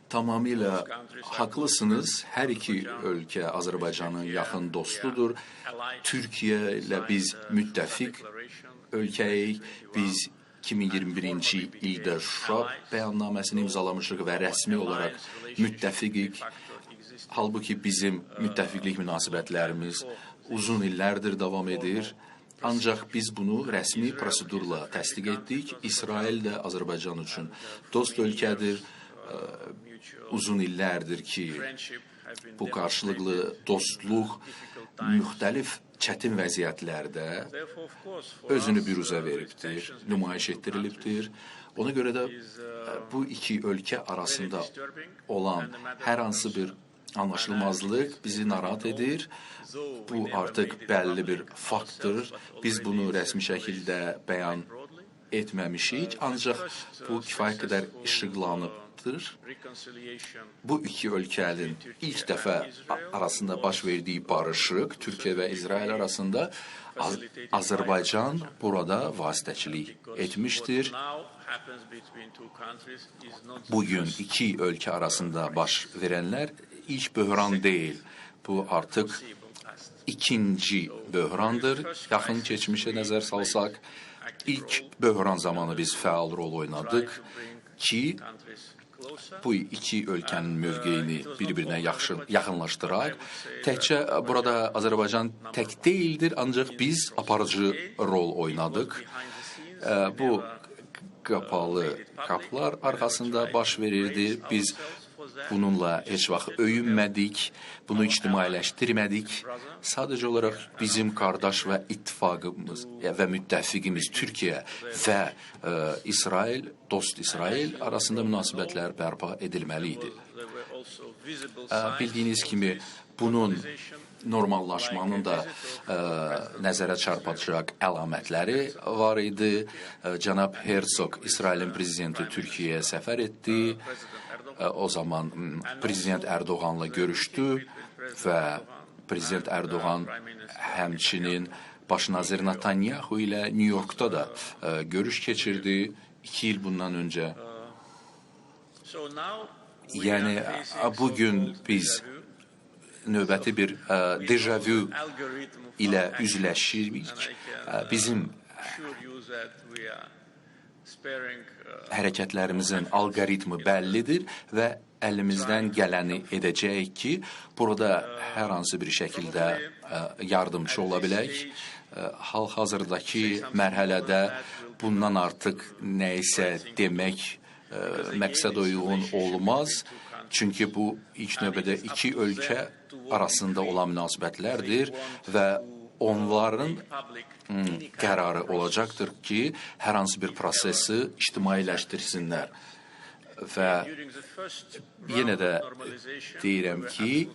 Tamamilə haqlısınız. Hər iki ölkə Azərbaycanın yaxın dostudur. Türkiyə ilə biz müttəfiq ölkəyik. Biz 2021-ci ildə Şuşa bəyannaməsini imzalamışıq və rəsmi olaraq müttəfiqik. Halbuki bizim müttəfiqlik münasibətlərimiz uzun illərdir davam edir. Ancaq biz bunu rəsmi prosedurla təsdiq etdik. İsrail də Azərbaycan üçün dost ölkədir. Uzun illərdir ki, bu qarşılıqlı dostluq müxtəlif çətin vəziyyətlərdə özünü büruzə veribdir, nümayiş etdirilibdir. Ona görə də bu iki ölkə arasında olan hər hansı bir anlaşılmazlıq bizi narahat edir. Bu artıq bəlli bir faktdır. Biz bunu rəsmi şəkildə bəyan etməmişik, ancaq bu kifayət qədər işıqlanıbdır. Bu iki ölkənin ilk dəfə arasında baş verdiyi barışıq Türkiyə və İsrail arasında Azərbaycan burada vasitəçilik etmişdir. Bugün iki ölkə arasında baş verənlər ilk böhran deyil. Bu artıq ikinci böhrandır. Yaxın keçmişə nəzər salsaq, ilk böhran zamanı biz fəal rol oynadıq ki, bu iki ölkənin mövqeyini bir-birinə yaxınlaşdıraq. Təkcə burada Azərbaycan tək deyildir, ancaq biz aparıcı rol oynadıq. Bu qapalı qapılar arxasında baş verirdi. Biz bununla heç vaxt öyünmədik, bunu ictimailəşdirmədik. Sadəcə olaraq bizim qardaş və ittifaqımız və müttəfiqimiz Türkiyə və İsrail, dost İsrail arasında münasibətlər bərpa edilməli idi. Bildiyiniz kimi bunun normallaşmanın da nəzərə çarpacaq əlamətləri var idi. Cənab Herzog, İsrailin prezidenti Türkiyəyə səfər etdi. O zaman Prezident Ərdoğanla görüşdü və Prezident Ərdoğan həmçinin baş nazir Netanyahu ilə New Yorkda da görüş keçirdi 2 il bundan öncə. Yəni, bugün biz növbəti bir deja-vu ilə üzləşirik. Bizim hərəkətlərimizin alqoritmi bəllidir və əlimizdən gələni edəcəyik ki, burada hər hansı bir şəkildə yardımcı ola bilək. Hal-hazırdakı mərhələdə bundan artıq nəyisə demək məqsəd uyğun olmaz. Çünki bu ilk növbədə iki ölkə arasında olan münasibətlərdir və onların qərarı olacaqdır ki, hər hansı bir prosesi ictimailəşdirsinlər. Və yenə də deyirəm ki,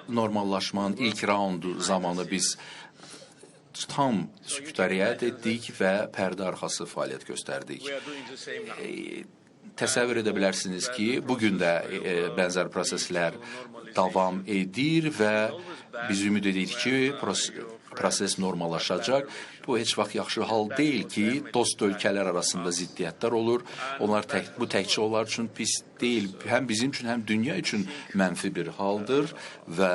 normallaşmanın ilk raundu zamanı biz tam sükutariyyət etdik və pərdə arxası fəaliyyət göstərdik. Təsəvvür edə bilərsiniz ki, bugün də bənzər proseslər davam edir və biz ümid edirik ki, proses normallaşacaq. Bu heç vaxt yaxşı hal deyil ki, dost ölkələr arasında ziddiyyətlər olur. Bu təkcə onlar üçün pis deyil. Həm bizim üçün, həm dünya üçün mənfi bir haldır və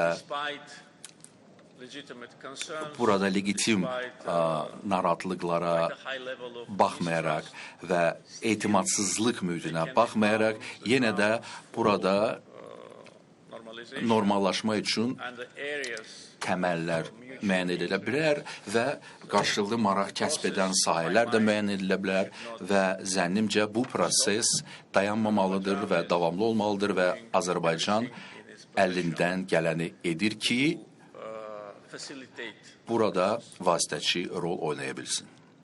burada legitim narahatlıqlara baxmayaraq və etimadsızlıq mühütünə baxmayaraq, yenə də burada normallaşma üçün təməllər müəyyən edilə bilər və qarşılıqlı maraq kəsb edən sahələr də müəyyən edilə bilər və zənnimcə bu proses dayanmamalıdır və davamlı olmalıdır və Azərbaycan əlindən gələni edir ki, burada vasitəçi rol oynaya bilsin.